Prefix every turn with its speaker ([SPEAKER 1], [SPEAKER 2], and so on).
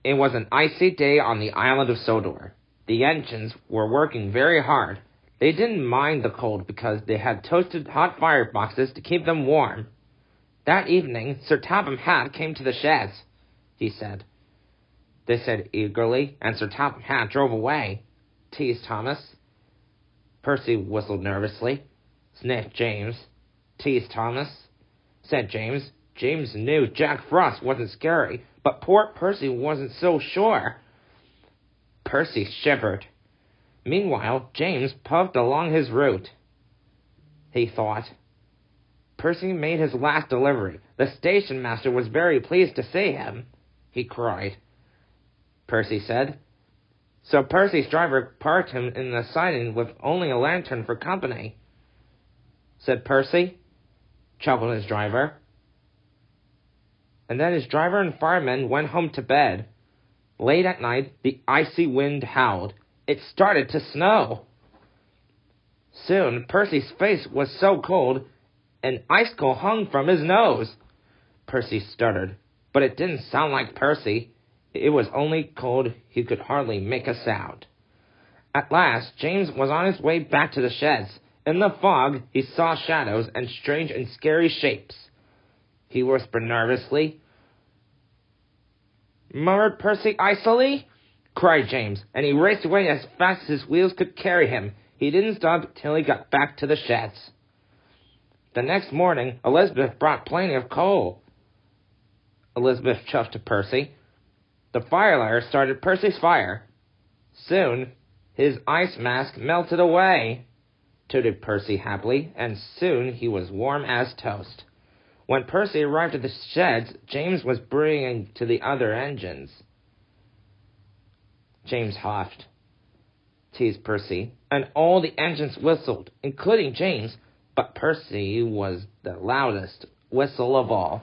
[SPEAKER 1] It was an icy day on the island of Sodor. The engines were working very hard. They didn't mind the cold because they had toasted hot fireboxes to keep them warm. That evening, Sir Topham Hatt came to the sheds, he said. They said eagerly, and Sir Topham Hatt drove away, teased Thomas. Percy whistled nervously. Sniffed James. Teased Thomas. Said James. James knew Jack Frost wasn't scary, but poor Percy wasn't so sure. Percy shivered. Meanwhile, James puffed along his route. He thought. Percy made his last delivery. The station master was very pleased to see him, he cried. Percy said. So Percy's driver parked him in the siding with only a lantern for company, said Percy, chuckled his driver. And then his driver and firemen went home to bed. Late at night, the icy wind howled. It started to snow. Soon, Percy's face was so cold, an icicle hung from his nose. Percy stuttered, but it didn't sound like Percy. It was only cold he could hardly make a sound. At last, James was on his way back to the sheds. In the fog, he saw shadows and strange and scary shapes. He whispered nervously. Murmured Percy icily, cried James, and he raced away as fast as his wheels could carry him. He didn't stop till he got back to the sheds. The next morning, Elizabeth brought plenty of coal. Elizabeth chuffed to Percy. The firelighter started Percy's fire. Soon, his ice mask melted away, tooted Percy happily, and soon he was warm as toast. When Percy arrived at the sheds, James was bringing to the other engines. James huffed, teased Percy, and all the engines whistled, including James, but Percy was the loudest whistle of all.